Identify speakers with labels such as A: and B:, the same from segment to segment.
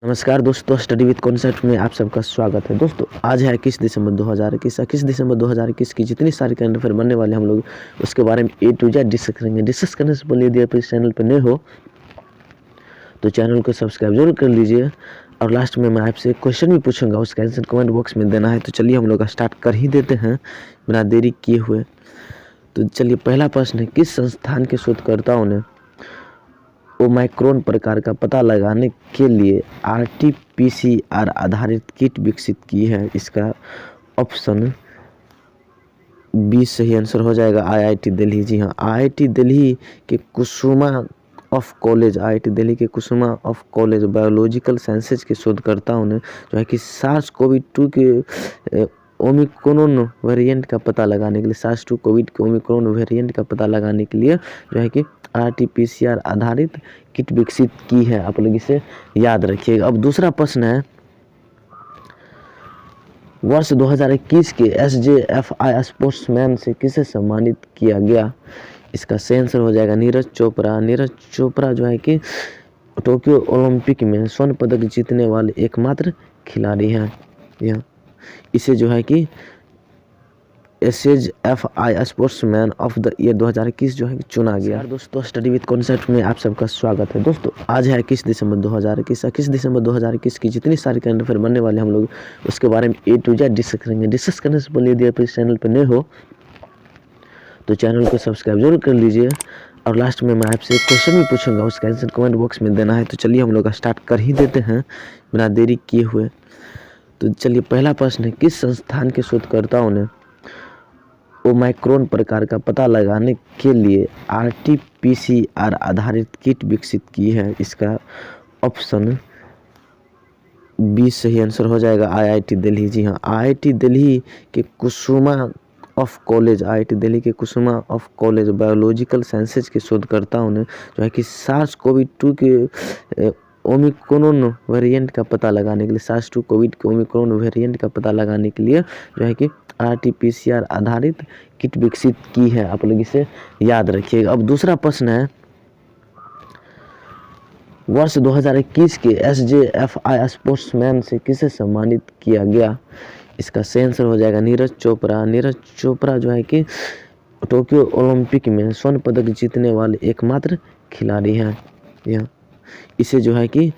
A: नमस्कार दोस्तों, study with concept में आप सबका स्वागत है। दोस्तों आज है 21 दिसंबर 2021। 21 दिसंबर 2021 की जितनी सारी करंट अफेयर बनने वाले हम लोग उसके बारे में ए टू जेड डिस्कस करेंगे। डिस्कस करने से पहले यदि आप इस चैनल पर नए हो तो चैनल को सब्सक्राइब जरूर कर लीजिए। और लास्ट में मैं आपसे एक क्वेश्चन भी पूछूंगा, उसका आंसर कमेंट बॉक्स में देना है। तो चलिए हम लोग स्टार्ट कर ही देते हैं बिना देरी किए हुए। तो चलिए पहला प्रश्न है, किस संस्थान के शोधकर्ताओं ने ओमाइक्रोन प्रकार का पता लगाने के लिए आरटी-पीसीआर आधारित किट विकसित की है? इसका ऑप्शन बी सही आंसर हो जाएगा, आईआईटी दिल्ली। जी हाँ, आईआईटी दिल्ली के कुसुमा ऑफ कॉलेज बायोलॉजिकल साइंसेज के शोधकर्ताओं ने जो है कि सार्स-कोवी-2 के ओमिक्रॉन वेरिएंट का पता लगाने के लिए सार्स-2 के ओमिक्रॉन वेरिएंट का पता लगाने के लिए जो है कि आरटी-पीसीआर आधारित किट विकसित की है। आप लोग इसे याद रखिएगा। अब दूसरा प्रश्न है, वर्ष 2021 के एसजेएफआई स्पोर्ट्समैन से किसे सम्मानित किया गया? इसका सही आंसर हो जाएगा नीरज चोपड़ा। नीरज चोपड़ा जो है कि टोक्यो ओलंपिक में स्वर्ण पदक जीतने वाले एकमात्र खिलाड़ी हैं। यह इसे जो है कि एसजेएफआई स्पोर्ट्समैन ऑफ द ईयर 2021 जो है कि चुना गया। दोस्तों स्टडी विद कॉन्सेप्ट में आप सबका स्वागत है। दोस्तों आज है 21 दिसंबर 2021। 21 दिसंबर 2021 की जितनी सारी करंट अफेयर बनने वाले हम लोग उसके बारे में ए टू जेड डिस्कस करेंगे। डिस्कस करने से पहले यदि आप इस चैनल पर नए हो तो चैनल को सब्सक्राइब जरूर कर लीजिए। और लास्ट में मैं आपसे एक क्वेश्चन भी पूछूंगा, उसका आंसर कमेंट बॉक्स में देना है। तो चलिए हम लोग स्टार्ट कर ही देते हैं बिना देरी किए हुए। तो चलिए पहला प्रश्न है, किस संस्थान के शोधकर्ताओं ने ओमाइक्रोन प्रकार का पता लगाने के लिए आरटी-पीसीआर आधारित किट विकसित की है? इसका ऑप्शन बी सही आंसर हो जाएगा, आईआईटी दिल्ली। जी हाँ, आईआईटी दिल्ली के कुसुमा ऑफ कॉलेज बायोलॉजिकल साइंसेज के शोधकर्ताओं ने जो है कि सार्स-कोवी-2 के ओमिक्रॉन वेरिएंट का पता लगाने के लिए सार्स-2 के ओमिक्रॉन वेरिएंट का पता लगाने के लिए जो है कि आरटी-पीसीआर आधारित किट विकसित की है। आप लोग इसे याद रखिएगा। अब दूसरा प्रश्न है, वर्ष 2021 के एसजेएफआई स्पोर्ट्समैन से किसे सम्मानित किया गया? इसका सही आंसर हो जाएगा नीरज चोपड़ा। नीरज चोपड़ा जो है कि टोक्यो ओलंपिक में स्वर्ण पदक जीतने वाले एकमात्र खिलाड़ी हैं। यह इसे जो है कि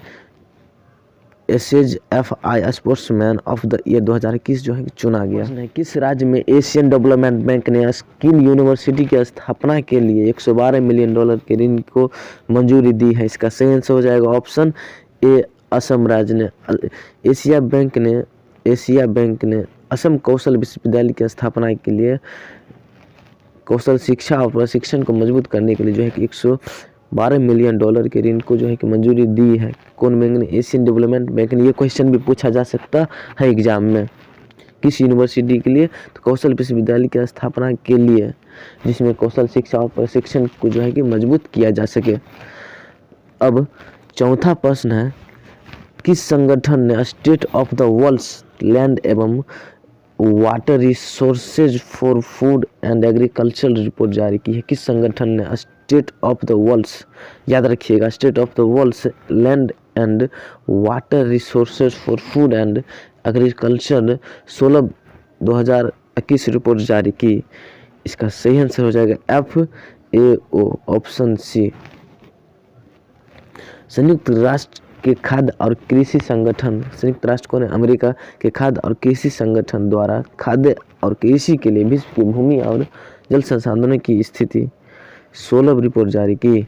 A: एसजेएफआई स्पोर्ट्समैन ऑफ द ईयर 2021 जो है कि चुना गया। किस राज्य में एशियन डेवलपमेंट बैंक ने स्किल यूनिवर्सिटी की स्थापना के लिए $112 मिलियन के ऋण को मंजूरी दी है? इसका सही आंसर हो जाएगा ऑप्शन ए, असम राज्य ने। एशिया बैंक ने असम कौशल विश्वविद्यालय की स्थापना के लिए कौशल शिक्षा और प्रशिक्षण को मजबूत करने के लिए जो है कि $112 मिलियन के ऋण को जो है कि मंजूरी दी है। कौन बैंक ने? एशियन डेवलपमेंट बैंक ने। ये क्वेश्चन भी पूछा जा सकता है एग्जाम में। किस यूनिवर्सिटी के लिए? तो कौशल विश्वविद्यालय की स्थापना के लिए, जिसमें कौशल शिक्षा और प्रशिक्षण को जो है कि मजबूत किया जा सके। अब चौथा प्रश्न है, किस संगठन ने state of the world land एवं water resources for food and agriculture report जारी की है? किस संगठन ने स्टेट ऑफ द वर्ल्ड, याद रखिएगा, state of the world land and water resources for food and agriculture 16/2021 report जारी की? इसका सही आंसर हो जाएगा FAO, ऑप्शन सी। संयुक्त राष्ट्र के खाद्य और कृषि संगठन, संयुक्त राष्ट्र को अमेरिका के खाद्य और कृषि संगठन द्वारा खाद्य और कृषि के लिए विश्व की भूमि और जल संसाधनों की स्थिति 16 रिपोर्ट जारी की।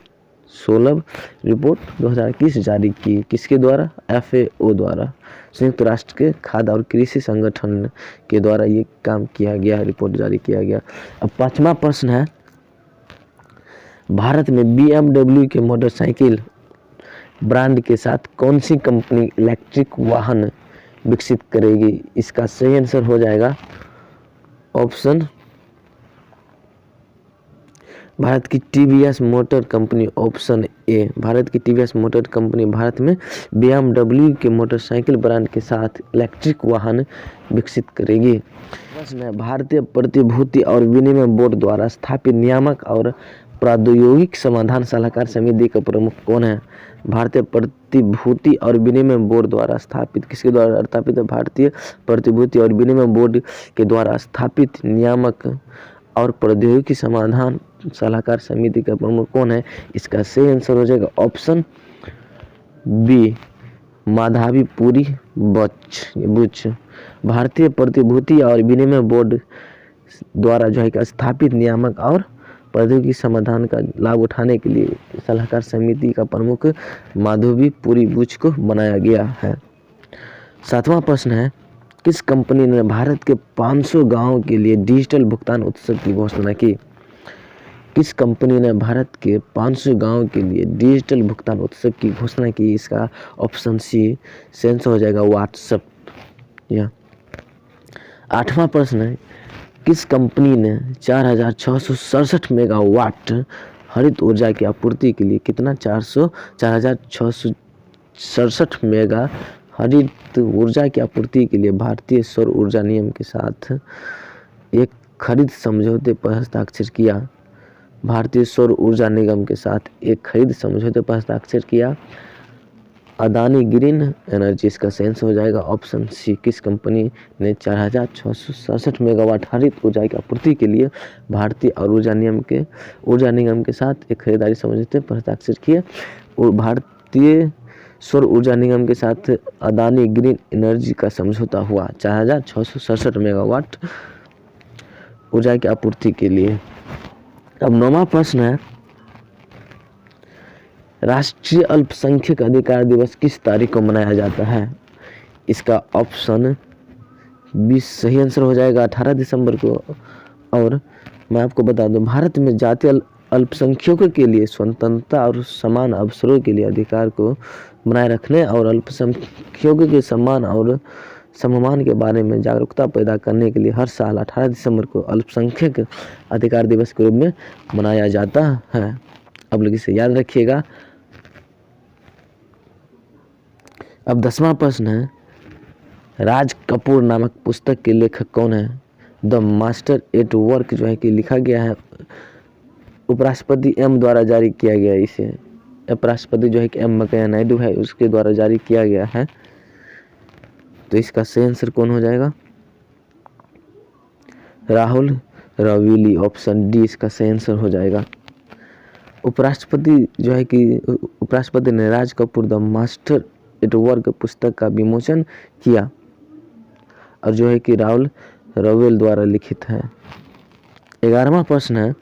A: 16 रिपोर्ट 2021 जारी की किसके द्वारा? FAO द्वारा, संयुक्त राष्ट्र के खाद्य और कृषि संगठन के द्वारा ये काम किया गया, रिपोर्ट जारी किया गया। अब पांचवा प्रश्न है, भारत में BMW के मोटरसाइकिल ब्रांड के साथ कौन सी कंपनी इलेक्ट्रिक वाहन विकसित करेगी? इसका सही आंसर हो जाएगा ऑप्शन भारत की TVS motor company, option A. Bharat की TVS मोटर कंपनी भारत में BMW के मोटरसाइकिल ब्रांड के साथ इलेक्ट्रिक वाहन विकसित करेगी। प्रश्न है, भारतीय प्रतिभूति और विनिमय बोर्ड द्वारा स्थापित नियामक और प्रौद्योगिक समाधान सलाहकार समिति का प्रमुख कौन है? भारतीय प्रतिभूति और विनिमय बोर्ड द्वारा स्थापित। किसके द्वारा स्थापित है? भारतीय प्रतिभूति और विनिमय बोर्ड के द्वारा स्थापित नियामक और प्रौद्योगिकी समाधान सलाहकार समिति का प्रमुख कौन है? इसका सही आंसर हो जाएगा ऑप्शन बी, माधवीपुरी बुच। भारतीय प्रतिभूति और विनिमय बोर्ड द्वारा जो है कि स्थापित नियामक और प्रौद्योगिकी समाधान का लाभ उठाने के लिए सलाहकार समिति का प्रमुख माधवीपुरी बुच को बनाया गया है। 7वां प्रश्न है, किस कंपनी ने भारत के 500 गांवों के लिए डिजिटल भुगतान उत्सव की घोषणा की? किस कंपनी ने भारत के 500 गांवों के लिए डिजिटल भुगतान उत्सव की घोषणा की? इसका ऑप्शन सी सेंस हो जाएगा व्हाट्सएप। या 8वां प्रश्न है, किस कंपनी ने 4667 मेगावाट हरित ऊर्जा की आपूर्ति के लिए कितना 4667 मेगा हरित ऊर्जा की आपूर्ति के लिए भारतीय सौर ऊर्जा निगम के साथ एक खरीद समझौते पर हस्ताक्षर किया? भारतीय सौर ऊर्जा निगम के साथ एक खरीद समझौते पर हस्ताक्षर किया? Adani green energy. इसका सेंस हो जाएगा ऑप्शन सी। किस कंपनी ने 4667 मेगावाट हरित ऊर्जा की आपूर्ति के लिए भारतीय और ऊर्जा निगम के साथ एक खरीदारी समझौते पर हस्ताक्षर किया? और भारतीय सौर ऊर्जा निगम के साथ अदानी ग्रीन एनर्जी का समझौता हुआ 4667 मेगावाट ऊर्जा की आपूर्ति के लिए। अब 9वां प्रश्न है, राष्ट्रीय अल्पसंख्यक अधिकार दिवस किस तारीख को मनाया जाता है? इसका ऑप्शन 20 सही आंसर हो जाएगा 18 दिसंबर को। और मैं आपको बता दूं, भारत में जातीय अल्पसंख्यकों के लिए स्वतंत्रता और समान अवसरों के लिए अधिकार को बनाए रखने और अल्पसंख्यकों के सम्मान और सम्मान के बारे में जागरूकता पैदा करने के लिए हर साल 18 दिसंबर को अल्पसंख्यक अधिकार दिवस के रूप में मनाया जाता है। अब लोग इसे याद रखिएगा। अब 10वां प्रश्न है, राज कपूर नामक पुस्तक के लेखक कौन है? द मास्टर एट वर्क जो है कि लिखा गया है, उपराष्ट्रपति एम द्वारा जारी किया गया। इसे उपराष्ट्रपति जो है कि एम वेंकैया नायडू है, उसके द्वारा जारी किया गया है। तो इसका सही आंसर कौन हो जाएगा? राहुल रवीली, ऑप्शन डी इसका सही आंसर हो जाएगा। उपराष्ट्रपति जो है कि उपराष्ट्रपति ने Raj Kapoor the master at work पुस्तक का विमोचन किया और जो है कि राहुल रवेल द्वारा लिखित है। 11वां प्रश्न है,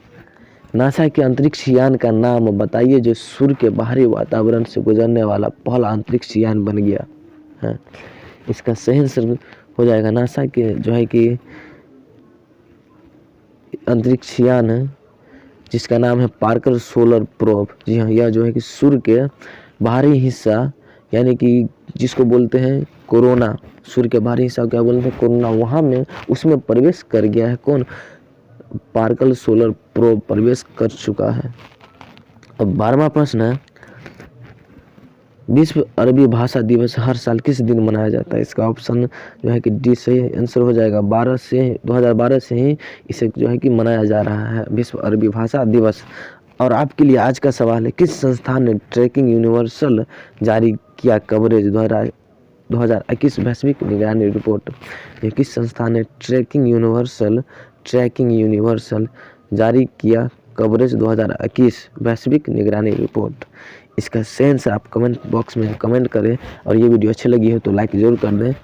A: नासा के अंतरिक्ष यान का नाम बताइए जो सूर्य के बाहरी वातावरण से गुजरने वाला पहला अंतरिक्ष यान बन गया है। इसका सही आंसर हो जाएगा नासा के जो है कि अंतरिक्ष यान है जिसका नाम है पार्कर सोलर प्रोब। जी हाँ, यह जो है कि सूर्य के बाहरी हिस्सा यानी कि जिसको बोलते हैं कोरोना, सूर्य के बाहरी हिस्सा क्या बोलते हैं कोरोना, वहाँ में उसमें प्रवेश कर गया है। कौन? पार्कर सोलर प्रोब प्रवेश कर चुका है। अब 12वां प्रश्न है, विश्व अरबी भाषा दिवस हर साल किस दिन मनाया जाता है? इसका ऑप्शन जो है कि डी सही आंसर हो जाएगा। 2012 से ही इसे जो है कि मनाया जा रहा है विश्व अरबी भाषा दिवस। और आपके लिए आज का सवाल है, किस संस्थान ने ट्रैकिंग यूनिवर्सल जारी किया कवरेज 2021 वैश्विक निगरानी रिपोर्ट? ये किस संस्थान ने ट्रैकिंग यूनिवर्सल जारी किया कवरेज 2021 वैश्विक निगरानी रिपोर्ट? इसका सेंस आप कमेंट बॉक्स में कमेंट करें और ये वीडियो अच्छी लगी हो तो लाइक ज़रूर कर दें।